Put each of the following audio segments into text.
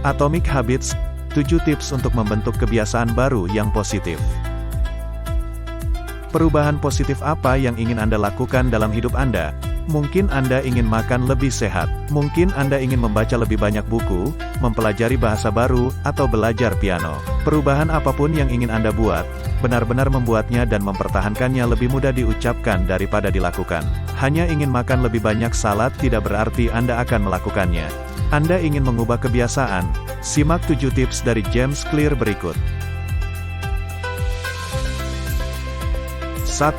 Atomic Habits, 7 tips untuk membentuk kebiasaan baru yang positif. Perubahan positif apa yang ingin Anda lakukan dalam hidup Anda? Mungkin Anda ingin makan lebih sehat, mungkin Anda ingin membaca lebih banyak buku, mempelajari bahasa baru, atau belajar piano. Perubahan apapun yang ingin Anda buat, benar-benar membuatnya dan mempertahankannya lebih mudah diucapkan daripada dilakukan. Hanya ingin makan lebih banyak salad tidak berarti Anda akan melakukannya. Anda ingin mengubah kebiasaan? Simak 7 tips dari James Clear berikut. 1.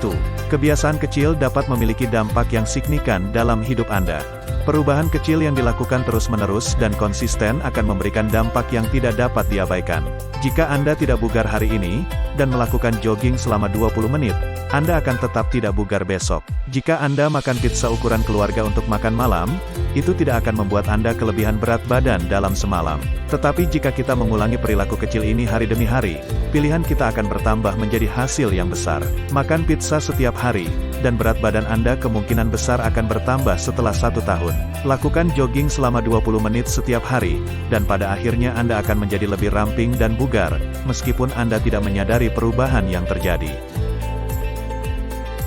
Kebiasaan kecil dapat memiliki dampak yang signifikan dalam hidup Anda. Perubahan kecil yang dilakukan terus-menerus dan konsisten akan memberikan dampak yang tidak dapat diabaikan. Jika Anda tidak bugar hari ini, dan melakukan jogging selama 20 menit, Anda akan tetap tidak bugar besok. Jika Anda makan pizza ukuran keluarga untuk makan malam, itu tidak akan membuat Anda kelebihan berat badan dalam semalam. Tetapi jika kita mengulangi perilaku kecil ini hari demi hari, pilihan kita akan bertambah menjadi hasil yang besar. Makan pizza setiap hari, dan berat badan Anda kemungkinan besar akan bertambah setelah 1 tahun. Lakukan jogging selama 20 menit setiap hari, dan pada akhirnya Anda akan menjadi lebih ramping dan bugar, meskipun Anda tidak menyadari perubahan yang terjadi.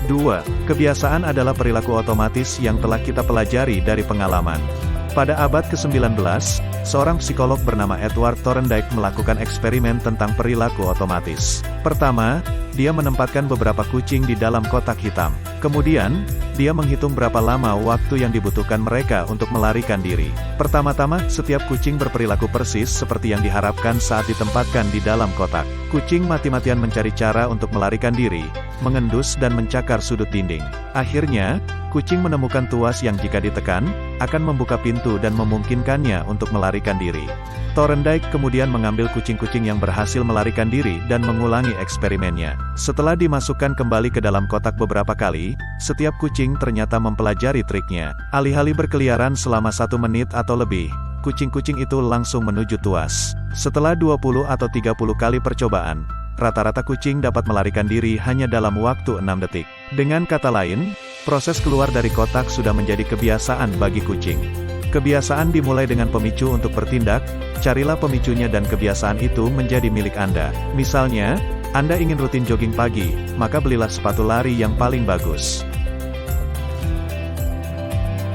2. Kebiasaan adalah perilaku otomatis yang telah kita pelajari dari pengalaman. Pada abad ke-19, seorang psikolog bernama Edward Thorndike melakukan eksperimen tentang perilaku otomatis. Pertama, dia menempatkan beberapa kucing di dalam kotak hitam. Kemudian, dia menghitung berapa lama waktu yang dibutuhkan mereka untuk melarikan diri. Pertama-tama, setiap kucing berperilaku persis seperti yang diharapkan saat ditempatkan di dalam kotak. Kucing mati-matian mencari cara untuk melarikan diri, mengendus dan mencakar sudut dinding. Akhirnya, kucing menemukan tuas yang jika ditekan, akan membuka pintu dan memungkinkannya untuk melarikan diri. Thorndike kemudian mengambil kucing-kucing yang berhasil melarikan diri dan mengulangi eksperimennya. Setelah dimasukkan kembali ke dalam kotak beberapa kali, setiap kucing ternyata mempelajari triknya. Alih-alih berkeliaran selama 1 menit atau lebih, kucing-kucing itu langsung menuju tuas. Setelah 20 atau 30 kali percobaan, rata-rata kucing dapat melarikan diri hanya dalam waktu 6 detik. Dengan kata lain, proses keluar dari kotak sudah menjadi kebiasaan bagi kucing. Kebiasaan dimulai dengan pemicu untuk bertindak, carilah pemicunya dan kebiasaan itu menjadi milik Anda. Misalnya, Anda ingin rutin jogging pagi, maka belilah sepatu lari yang paling bagus.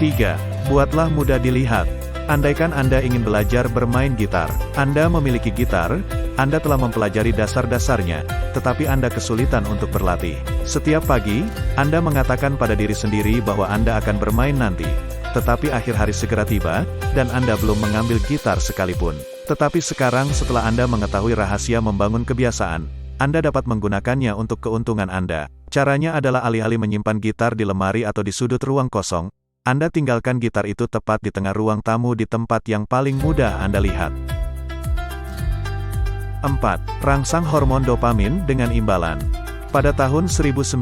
3. Buatlah mudah dilihat. Andaikan Anda ingin belajar bermain gitar, Anda memiliki gitar, Anda telah mempelajari dasar-dasarnya, tetapi Anda kesulitan untuk berlatih. Setiap pagi, Anda mengatakan pada diri sendiri bahwa Anda akan bermain nanti. Tetapi akhir hari segera tiba, dan Anda belum mengambil gitar sekalipun. Tetapi sekarang setelah Anda mengetahui rahasia membangun kebiasaan, Anda dapat menggunakannya untuk keuntungan Anda. Caranya adalah alih-alih menyimpan gitar di lemari atau di sudut ruang kosong, Anda tinggalkan gitar itu tepat di tengah ruang tamu di tempat yang paling mudah Anda lihat. 4. Rangsang hormon dopamin dengan imbalan. Pada tahun 1954,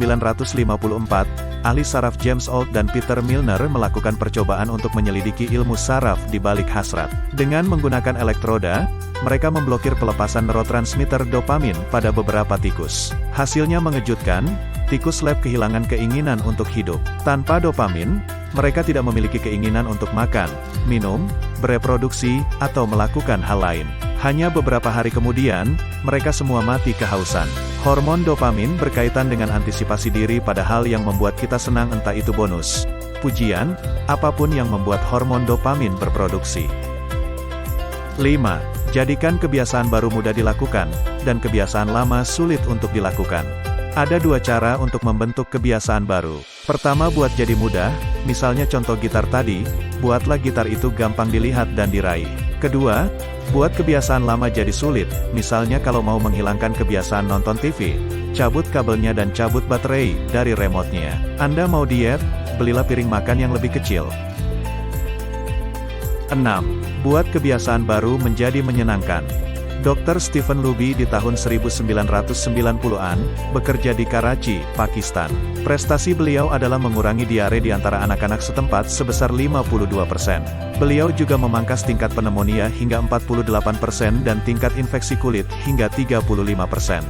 ahli saraf James Old dan Peter Milner melakukan percobaan untuk menyelidiki ilmu saraf di balik hasrat. Dengan menggunakan elektroda, mereka memblokir pelepasan neurotransmitter dopamin pada beberapa tikus. Hasilnya mengejutkan, tikus lab kehilangan keinginan untuk hidup. Tanpa dopamin, mereka tidak memiliki keinginan untuk makan, minum, bereproduksi, atau melakukan hal lain. Hanya beberapa hari kemudian, mereka semua mati kehausan. Hormon dopamin berkaitan dengan antisipasi diri pada hal yang membuat kita senang, entah itu bonus, pujian, apapun yang membuat hormon dopamin berproduksi. 5. Jadikan kebiasaan baru mudah dilakukan, dan kebiasaan lama sulit untuk dilakukan. Ada 2 cara untuk membentuk kebiasaan baru. Pertama, buat jadi mudah, misalnya contoh gitar tadi, buatlah gitar itu gampang dilihat dan diraih. Kedua, buat kebiasaan lama jadi sulit, misalnya kalau mau menghilangkan kebiasaan nonton TV, cabut kabelnya dan cabut baterai dari remote-nya. Anda mau diet? Belilah piring makan yang lebih kecil. 6. Buat kebiasaan baru menjadi menyenangkan. Dr. Stephen Luby di tahun 1990-an, bekerja di Karachi, Pakistan. Prestasi beliau adalah mengurangi diare di antara anak-anak setempat sebesar 52%. Beliau juga memangkas tingkat pneumonia hingga 48% dan tingkat infeksi kulit hingga 35%.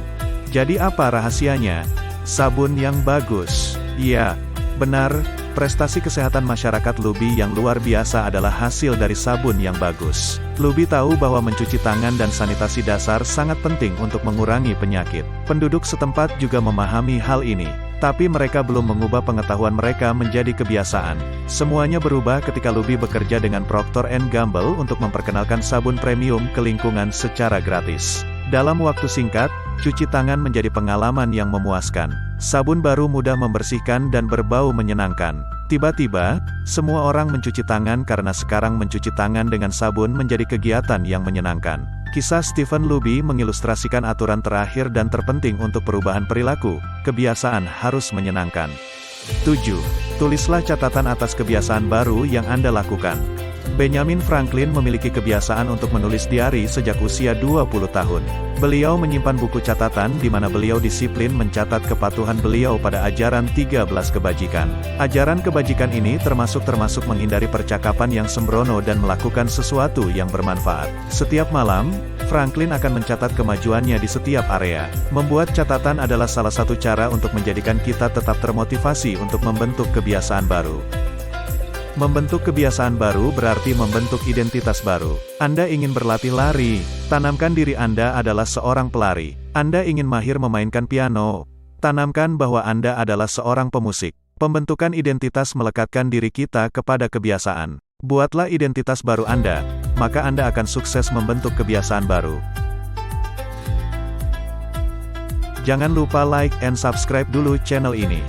Jadi apa rahasianya? Sabun yang bagus. Ya, benar, Prestasi kesehatan masyarakat Lubi yang luar biasa adalah hasil dari sabun yang bagus. Lubi tahu bahwa mencuci tangan dan sanitasi dasar sangat penting untuk mengurangi penyakit. Penduduk setempat juga memahami hal ini, tapi mereka belum mengubah pengetahuan mereka menjadi kebiasaan. Semuanya berubah ketika Lubi bekerja dengan Procter & Gamble untuk memperkenalkan sabun premium ke lingkungan secara gratis. Dalam waktu singkat, cuci tangan menjadi pengalaman yang memuaskan. Sabun baru mudah membersihkan dan berbau menyenangkan. Tiba-tiba, semua orang mencuci tangan karena sekarang mencuci tangan dengan sabun menjadi kegiatan yang menyenangkan. Kisah Stephen Luby mengilustrasikan aturan terakhir dan terpenting untuk perubahan perilaku. Kebiasaan harus menyenangkan. 7. Tulislah catatan atas kebiasaan baru yang Anda lakukan. Benjamin Franklin memiliki kebiasaan untuk menulis diari sejak usia 20 tahun. Beliau menyimpan buku catatan di mana beliau disiplin mencatat kepatuhan beliau pada ajaran 13 kebajikan. Ajaran kebajikan ini termasuk menghindari percakapan yang sembrono dan melakukan sesuatu yang bermanfaat. Setiap malam, Franklin akan mencatat kemajuannya di setiap area. Membuat catatan adalah salah satu cara untuk menjadikan kita tetap termotivasi untuk membentuk kebiasaan baru. Membentuk kebiasaan baru berarti membentuk identitas baru. Anda ingin berlatih lari, tanamkan diri Anda adalah seorang pelari. Anda ingin mahir memainkan piano, tanamkan bahwa Anda adalah seorang pemusik. Pembentukan identitas melekatkan diri kita kepada kebiasaan. Buatlah identitas baru Anda, maka Anda akan sukses membentuk kebiasaan baru. Jangan lupa like and subscribe dulu channel ini.